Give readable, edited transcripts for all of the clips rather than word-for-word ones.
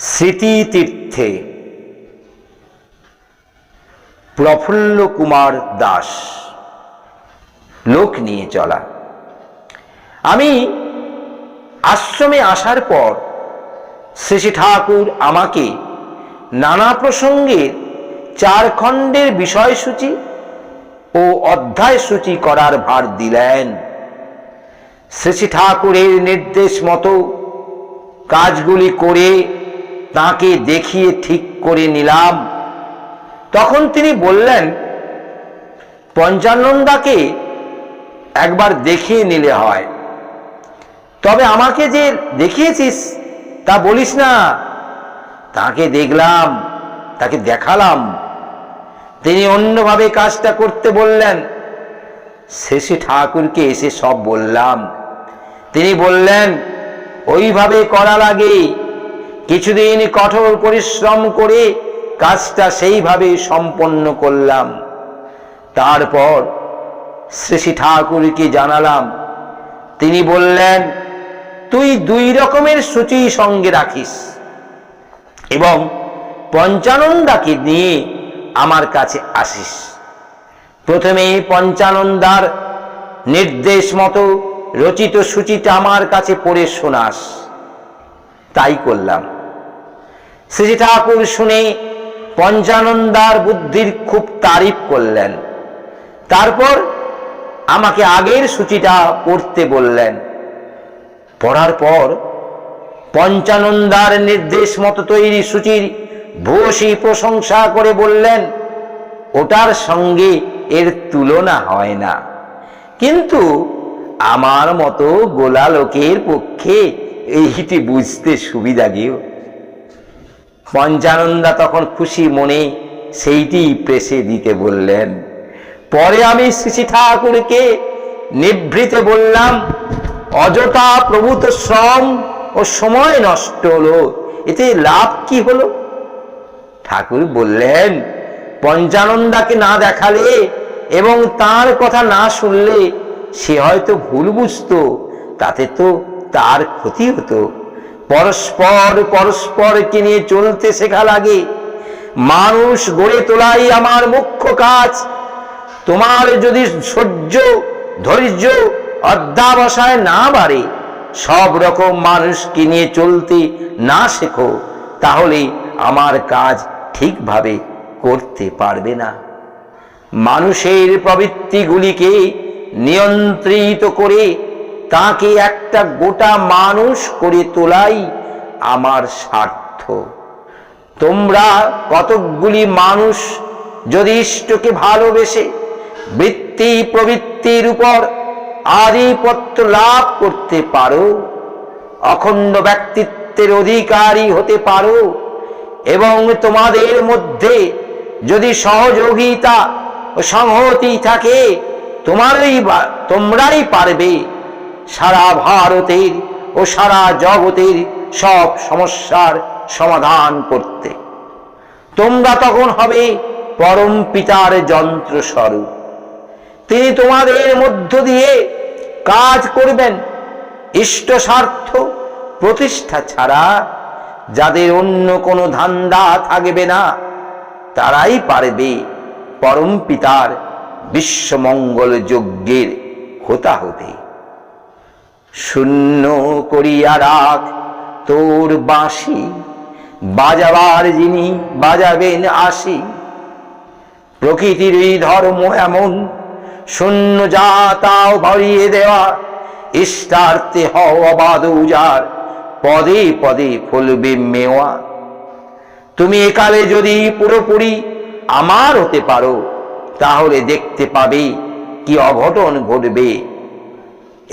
স্মৃতিতীর্থে প্রফুল্ল কুমার দাস। লোক নিয়ে চলা। আমি আশ্রমে আসার পর শ্রী ঠাকুর আমাকে নানা প্রসঙ্গের 4 খণ্ডের বিষয়সূচি ও অধ্যায়সূচি করার ভার দিলেন। শ্রী ঠাকুরের নির্দেশ মতো কাজগুলি করে তাকে দেখিয়ে ঠিক করে নিলাম। তখন তিনি বললেন, পঞ্চানন্দাকে একবার দেখিয়ে নিলে হয়। তবে আমাকে যে দেখিয়েছিস তা বলিস না। তাকে দেখলাম, তাকে দেখালাম। তিনি অন্যভাবে কাজটা করতে বললেন। শ্রী ঠাকুরকে এসে সব বললাম। তিনি বললেন, ওইভাবে করা লাগে। কিছুদিন কঠোর পরিশ্রম করে কাজটা সেইভাবে সম্পন্ন করলাম। তারপর শ্রী ঠাকুরকে জানালাম। তিনি বললেন, তুই 2 রকমের সূচি সঙ্গে রাখিস এবং পঞ্চানন্দাকে নিয়ে আমার কাছে আসিস। প্রথমে পঞ্চানন্দার নির্দেশ মতো রচিত সূচিটা আমার কাছে পড়ে শোনাস। তাই করলাম। শ্রী ঠাকুর শুনে পঞ্চানন্দার বুদ্ধির খুব তারিফ করলেন। তারপর আমাকে আগের সূচিটা পড়তে বললেন। পড়ার পর পঞ্চানন্দার নির্দেশ মতো তৈরি সূচির ভূয়সী প্রশংসা করে বললেন, ওটার সঙ্গে এর তুলনা হয় না, কিন্তু আমার মতো গোলা লোকের পক্ষে এইটি বুঝতে সুবিধা গেও। পঞ্চানন্দা তখন খুশি মনে সেইটি প্রেসে দিতে বললেন। পরে আমি শ্রী ঠাকুরকে নিভৃতে বললাম, অযথা প্রভূত শ্রম ও সময় নষ্ট হলো, এতে লাভ কি হলো? ঠাকুর বললেন, পঞ্চানন্দাকে না দেখালে এবং তার কথা না শুনলে সে হয়তো ভুল বুঝতো, তাতে তো তার ক্ষতি হতো। পরস্পরকে নিয়ে চলতে শেখা লাগে। মানুষ গড়ে তোলাই আমার মুখ্য কাজ। তোমার যদি ধৈর্য অধ্যাবসায় না বাড়ে, সব রকম মানুষকে নিয়ে চলতে না শেখো, তাহলে আমার কাজ ঠিকভাবে করতে পারবে না। মানুষের প্রবৃত্তিগুলিকে নিয়ন্ত্রিত করে তাকে একটা গোটা মানুষ করে তোলাই আমার স্বার্থ। তোমরা কতকগুলি মানুষ যদি ইষ্টকে ভালোবেসে বৃত্তি প্রবৃত্তির উপর আধিপত্য লাভ করতে পারো, অখণ্ড ব্যক্তিত্বের অধিকারী হতে পারো এবং তোমাদের মধ্যে যদি সহযোগিতা ও সংহতি থাকে, তোমরাই পারবে সারা ভারতের ও সারা জগতের সব সমস্যার সমাধান করতে। তোমরা তখন হবে পরম পিতার যন্ত্রস্বরূপ। তিনি তোমাদের মধ্য দিয়ে কাজ করবেন ইষ্ট স্বার্থ প্রতিষ্ঠা ছাড়া। যাদের অন্য কোনো ধান্দা থাকবে না, তারাই পারবে পরম পিতার বিশ্বমঙ্গল যজ্ঞের হোতা হতে। শূন্য করিয়া রাখ তোর বাঁশি, বাজাবার যিনি বাজাবেন আসি। প্রকৃতির এই ধর্ম এমন, শূন্য যা তাও ভরিয়ে দেওয়া। ইষ্টার্থে হও অবাধ উজাড়, পদে পদে ফলবে মেওয়া। তুমি একালে যদি পুরোপুরি আমার হতে পারো, তাহলে দেখতে পাবে কি অঘটন ঘটবে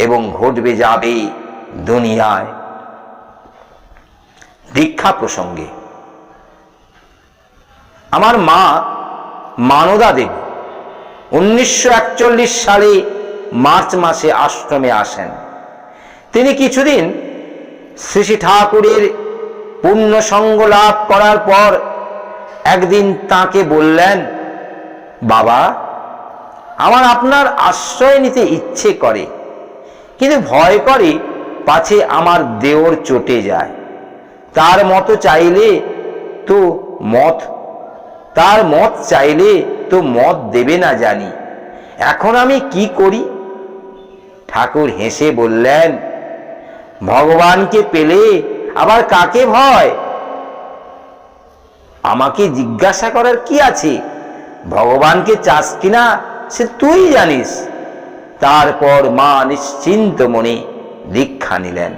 এবং ঘটবে যাবে দুনিয়ায়। দীক্ষা প্রসঙ্গে আমার মা মানদা দেবী 1941 সালে মার্চ মাসে আশ্রমে আসেন। তিনি কিছুদিন শ্রী ঠাকুরের পূর্ণ সঙ্গ লাভ করার পর একদিন তাকে বললেন, বাবা, আমার আপনার আশ্রয় নিতে ইচ্ছে করে, কিন্তু ভয় করে পাছে আমার দেওর চটে যায়। তার মত চাইলে তো মত চাইলে তো মত দেবে না জানি, এখন আমি কি করি? ঠাকুর হেসে বললেন, ভগবানকে পেলে আবার কাকে ভয়? আমাকে জিজ্ঞাসা করার কি আছে? ভগবানকে চাস কিনা সে তুই জানিস। তারপর মা নিশ্চিন্ত মনে দীক্ষা নিলেন।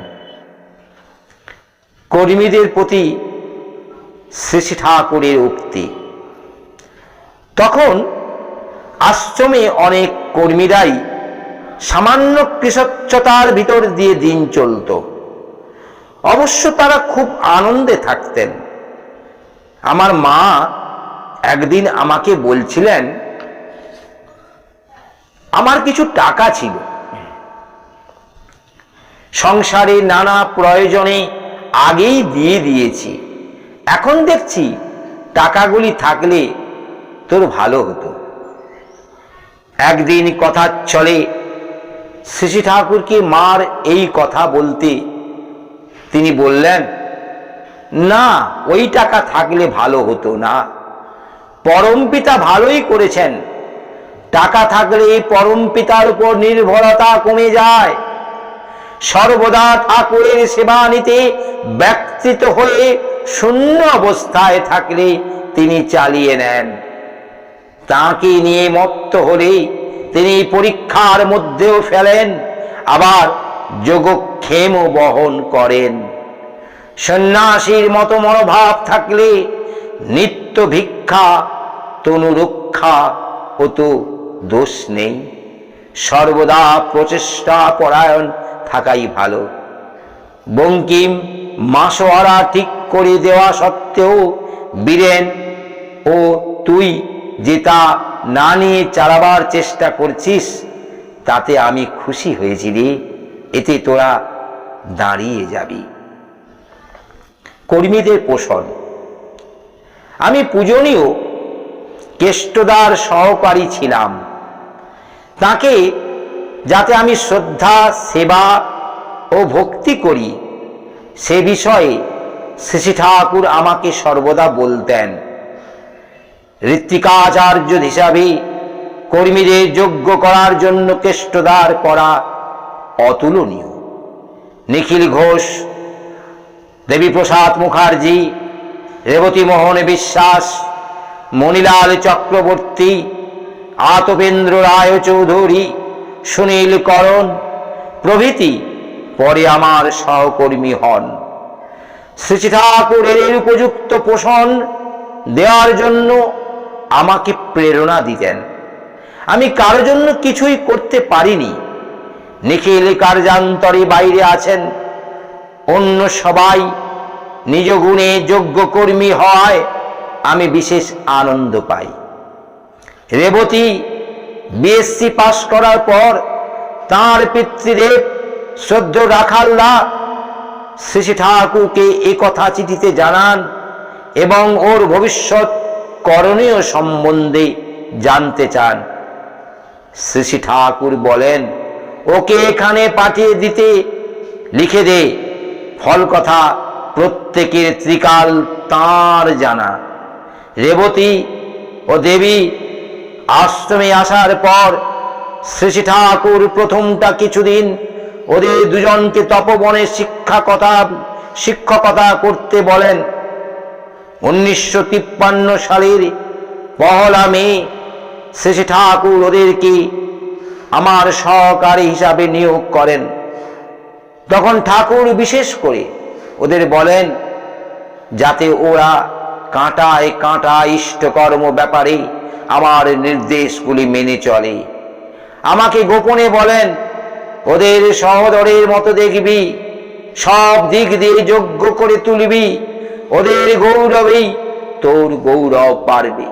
কর্মীদের প্রতি শ্রী শ্রী ঠাকুরের উক্তি। তখন আশ্রমে অনেক কর্মীরাই সামান্য কৃশচ্ছতার ভিতর দিয়ে দিন চলত। অবশ্য তারা খুব আনন্দে থাকতেন। আমার মা একদিন আমাকে বলছিলেন, আমার কিছু টাকা ছিল, সংসারে নানা প্রয়োজনে আগেই দিয়ে দিয়েছি, এখন দেখছি টাকাগুলি থাকলে তোর ভালো হতো। একদিন কথা চলে শ্রী শ্রী ঠাকুরকে মার এই কথা বলতে তিনি বললেন, না, ওই টাকা থাকলে ভালো হতো না। পরমপিতা ভালোই করেছেন, টাকা থাকলে পরমপিতার উপর নির্ভরতা কমে যায়। সর্বদা ঠাকুরের সেবা নিতে ব্যক্তিত হয়ে শূন্য অবস্থায় থাকলে তিনি চালিয়ে নেন। তাঁকে নিয়ে মত্ত হলে তিনি পরীক্ষার মধ্যেও ফেলেন, আবার যোগক্ষেমও বহন করেন। সন্ন্যাসীর মতো মনোভাব থাকলে নিত্য ভিক্ষা তনু রক্ষা হতো, দোষ নেই। সর্বদা প্রচেষ্টা পরায়ণ থাকাই ভালো। বঙ্কিম মাসোয়ারা ঠিক করে দেওয়া সত্ত্বেও বীরেন ও তুই যে তা না নিয়ে চালাবার চেষ্টা করছিস, তাতে আমি খুশি হয়েছি রে, এতে তোরা দাঁড়িয়ে যাবি। কর্মীদের পোষণ। আমি পূজনীয় কেষ্টদার সহকারী ছিলাম। তাকে যাতে আমি শ্রদ্ধা, সেবা ও ভক্তি করি, সে বিষয়ে শ্রী শ্রী ঠাকুর আমাকে সর্বদা বলতেন। ঋত্বিকাচার্য হিসাবে কর্মীদের যোগ্য করার জন্য কেষ্টদার করা অতুলনীয়। নিখিল ঘোষ, দেবীপ্রসাদ মুখার্জি, রেবতী মোহন বিশ্বাস, মণিলাল চক্রবর্তী, আতপেন্দ্র রায় চৌধুরী, সুনীল করণ প্রভৃতি পরে আমার সহকর্মী হন। শ্রী শ্রী ঠাকুরের উপযুক্ত পোষণ দেওয়ার জন্য আমাকে প্রেরণা দিতেন। আমি কারো জন্য কিছুই করতে পারিনি। নিখিল কার্যান্তরে বাইরে আছেন, অন্য সবাই নিজ গুণে যোগ্য কর্মী হওয়ায় আমি বিশেষ আনন্দ পাই। রেবতী বিএসসি পাশ করার পর তাঁর পিতৃদেব শ্রদ্ধ রাখাল্লা শ্রী শ্রী ঠাকুরকে এ কথা চিঠিতে জানান এবং ওর ভবিষ্যৎ করণীয় সম্বন্ধে জানতে চান। শ্রী শ্রী ঠাকুর বলেন, ওকে এখানে পাঠিয়ে দিতে লিখে দে। ফল কথা প্রত্যেকের ত্রিকাল তাঁর জানা। রেবতী ও দেবী আশ্রমে আসার পর শ্রী শ্রী ঠাকুর প্রথমটা কিছুদিন ওদের দুজনকে তপবনে শিক্ষকতা করতে বলেন। 1953 সালের 1 মে শ্রী শ্রী ঠাকুর ওদেরকে আমার সহকারী হিসাবে নিয়োগ করেন। তখন ঠাকুর বিশেষ করে ওদের বলেন যাতে ওরা কাঁটায় কাঁটা ইষ্টকর্ম ব্যাপারে আমার নির্দেশগুলি মেনে চলে। আমাকে গোপনে বলেন, ওদের সহোদরের মতো দেখবি, সব দিক দিয়ে যোগ্য করে তুলবি, ওদের গৌরবেই তোর গৌরব বাড়বে।